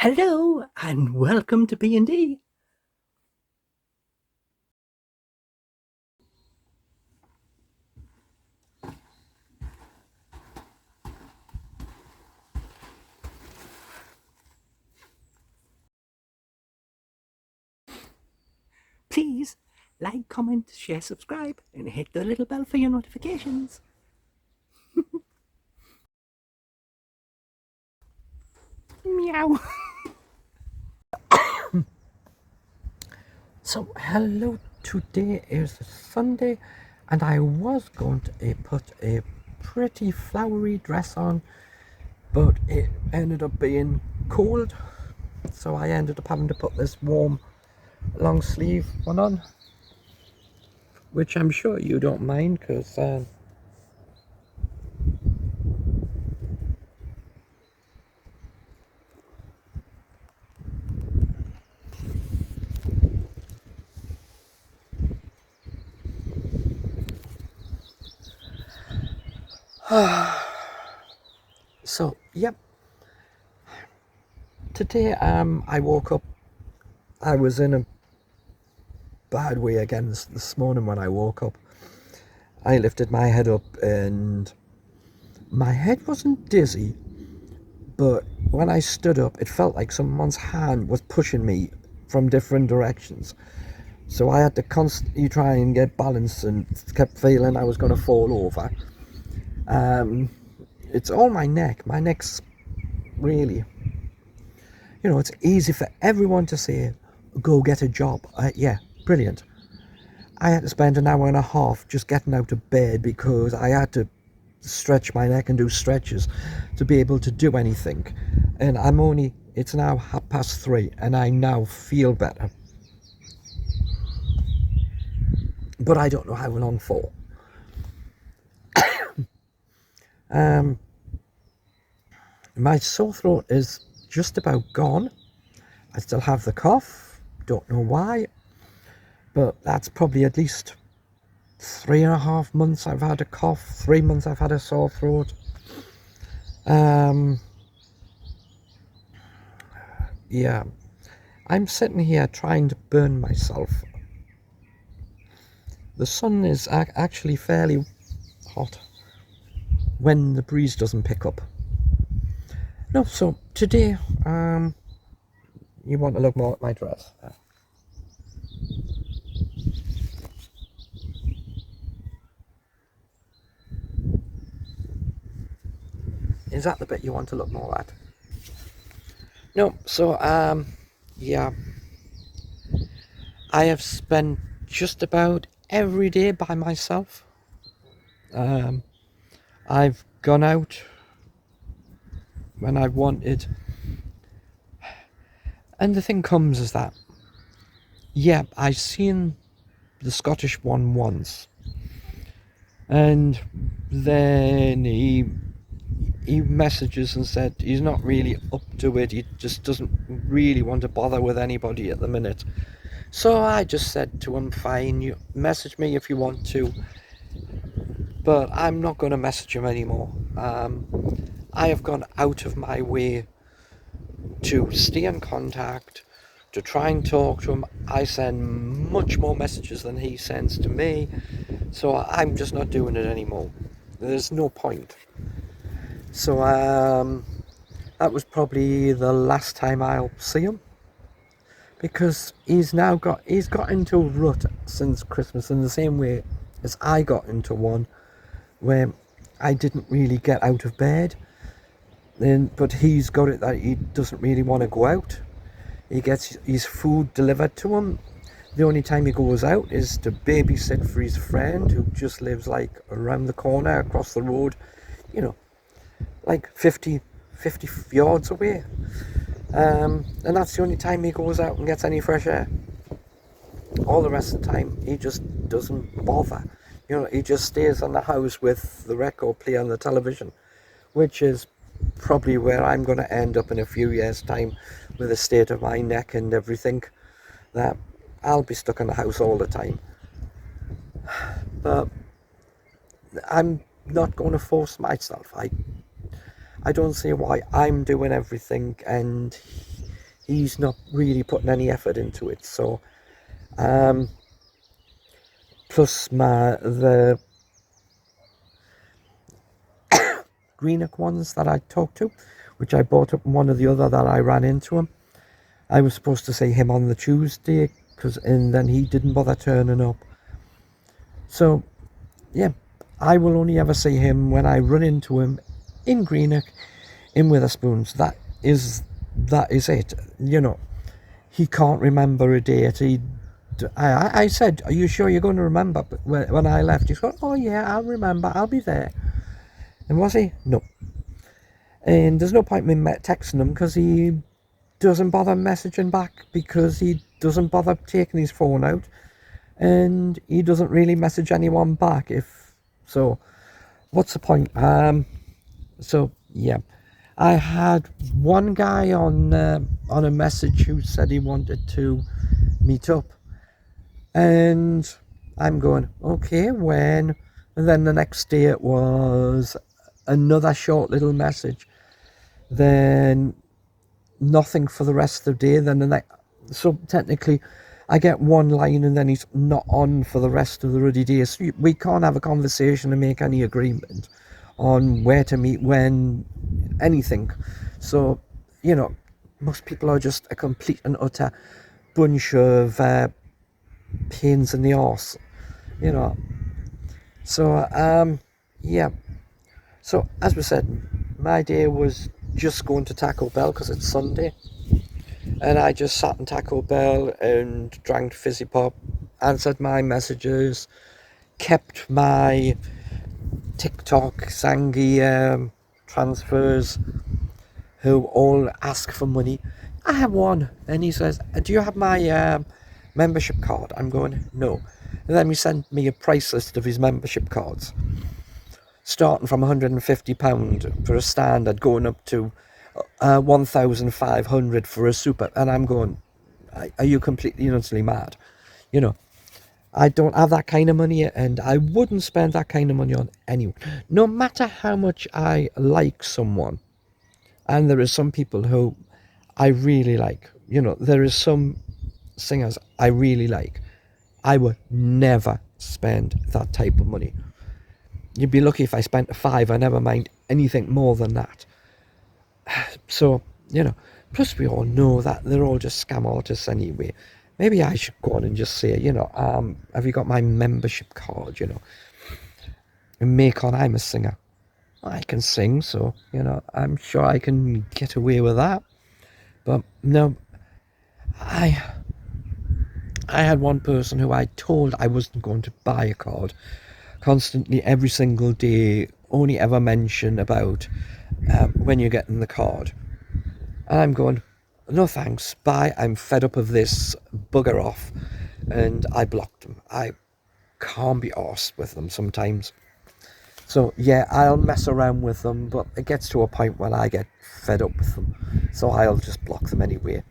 Hello and welcome to B&D. Please like, comment, share, subscribe, and hit the little bell for your notifications. Meow. So, hello, today is Sunday, and I was going to put a pretty flowery dress on, but it ended up being cold, so I ended up having to put this warm long sleeve one on, which I'm sure you don't mind because so yep. Today I woke up, I was in a bad way again this morning. When I woke up, I lifted my head up and my head wasn't dizzy, but when I stood up it felt like someone's hand was pushing me from different directions, so I had to constantly try and get balance and kept feeling I was going to fall over. It's all my neck's really, it's easy for everyone to say go get a job. Yeah, brilliant. I had to spend an hour and a half just getting out of bed because I had to stretch my neck and do stretches to be able to do anything. And it's now 3:30 and I now feel better. But I don't know how long for. My sore throat is just about gone. I still have the cough, don't know why, but that's probably at least 3.5 months I've had a cough, 3 months I've had a sore throat. Yeah, I'm sitting here trying to burn myself. The sun is actually fairly hot when the breeze doesn't pick up. No, so today, you want to look more at my dress. Is that the bit you want to look more at? No, so, yeah. I have spent just about every day by myself. I've gone out when I've wanted. And the thing comes is that, yeah, I've seen the Scottish one once. And then he messages and said he's not really up to it. He just doesn't really want to bother with anybody at the minute. So I just said to him, fine, you message me if you want to, but I'm not going to message him anymore. I have gone out of my way to stay in contact, to try and talk to him. I send much more messages than he sends to me, so I'm just not doing it anymore. There's no point. So that was probably the last time I'll see him, because he's got into a rut since Christmas, in the same way as I got into one where I didn't really get out of bed. But he's got it that he doesn't really want to go out. He gets his food delivered to him. The only time he goes out is to babysit for his friend who just lives like around the corner, across the road, like 50 yards away. And that's the only time he goes out and gets any fresh air. All the rest of the time he just doesn't bother. He just stays in the house with the record player and the television, which is probably where I'm going to end up in a few years' time, with the state of my neck and everything, that I'll be stuck in the house all the time. But I'm not going to force myself. I don't see why I'm doing everything and he's not really putting any effort into it. So plus the Greenock ones that I talked to, which I bought up, and one or the other that I ran into him. I was supposed to see him on the Tuesday, and then he didn't bother turning up. So yeah, I will only ever see him when I run into him in Greenock, in Witherspoons. That is it. You know, he can't remember a date. I said, "Are you sure you're going to remember?" But when I left, he's going, "Oh yeah, I'll remember. I'll be there." And was he? No. And there's no point in me texting him, because he doesn't bother messaging back, because he doesn't bother taking his phone out, and he doesn't really message anyone back. If so, what's the point? So yeah, I had one guy on a message who said he wanted to meet up, and I'm going, okay, when? And then the next day it was another short little message, then nothing for the rest of the day, then the next. So technically I get one line and then he's not on for the rest of the ruddy day. So we can't have a conversation and make any agreement on where to meet, when, anything. So, you know, most people are just a complete and utter bunch of pains in the arse, you know. So yeah, so as we said, my day was just going to Taco Bell because it's Sunday, and I just sat in Taco Bell and drank fizzy pop, answered my messages, kept my TikTok Zangi transfers, who all ask for money. I have one, and he says, "Do you have my membership card?" I'm going, "No." And then he sent me a price list of his membership cards, starting from £150 for a standard, going up to 1,500 for a super. And I'm going, are you completely and utterly mad? You know, I don't have that kind of money, and I wouldn't spend that kind of money on anyone, no matter how much I like someone. And there is some people who I really like, you know, there is some singers I really like. I would never spend that type of money. You'd be lucky if I spent a fiver, never mind anything more than that. So, you know, plus we all know that they're all just scam artists anyway. Maybe I should go on and just say, you know, have you got my membership card, you know, and make on I'm a singer. I can sing, so, you know, I'm sure I can get away with that. But no, I had one person who I told I wasn't going to buy a card, constantly every single day, only ever mention about when you're getting the card. And I'm going, no thanks, bye, I'm fed up of this, bugger off. And I blocked them. I can't be arsed with them sometimes. So yeah, I'll mess around with them, but it gets to a point when I get fed up with them, so I'll just block them anyway.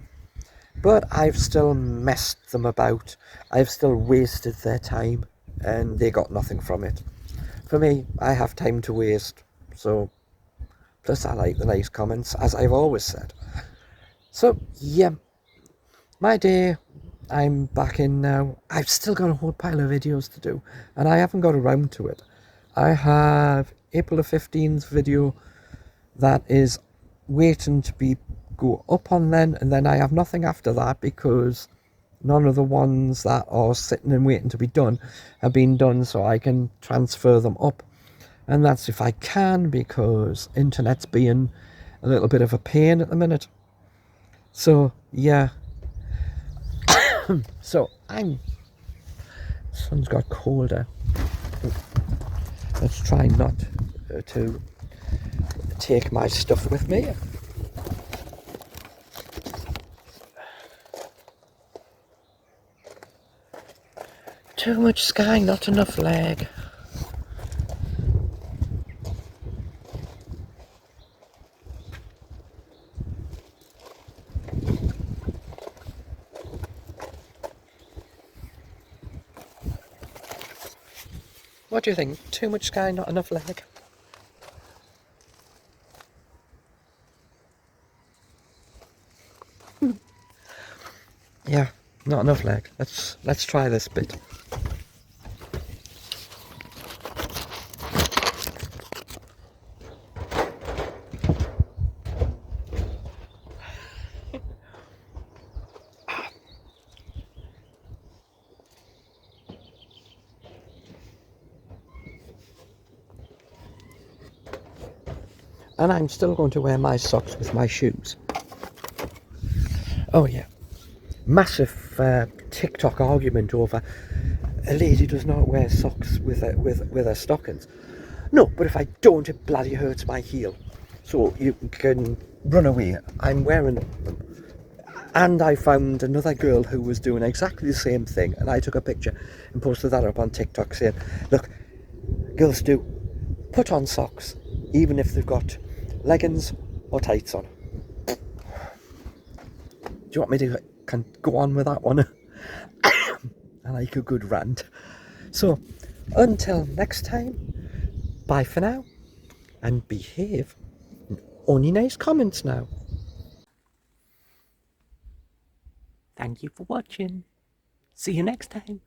But I've still messed them about, I've still wasted their time, and they got nothing from it. For me, I have time to waste, so plus I like the nice comments, as I've always said. So yeah, my day, I'm back in now. I've still got a whole pile of videos to do, and I haven't got around to it. I have April the 15th video that is waiting to be go up on then, and then I have nothing after that, because none of the ones that are sitting and waiting to be done have been done, so I can transfer them up. And that's if I can, because internet's being a little bit of a pain at the minute. So yeah, so sun's got colder. Let's try not to take my stuff with me. Too much sky, not enough leg. What do you think? Too much sky, not enough leg? Yeah, not enough leg. Let's try this bit. And I'm still going to wear my socks with my shoes. Oh yeah, massive TikTok argument over a lady does not wear socks with her stockings. No, but if I don't, it bloody hurts my heel. So you can run away. I'm wearing them. And I found another girl who was doing exactly the same thing, and I took a picture and posted that up on TikTok saying, look, girls do put on socks, even if they've got leggings or tights on. Do you want me to go on with that one? I like a good rant. So, until next time, bye for now, and behave. Only nice comments now. Thank you for watching. See you next time.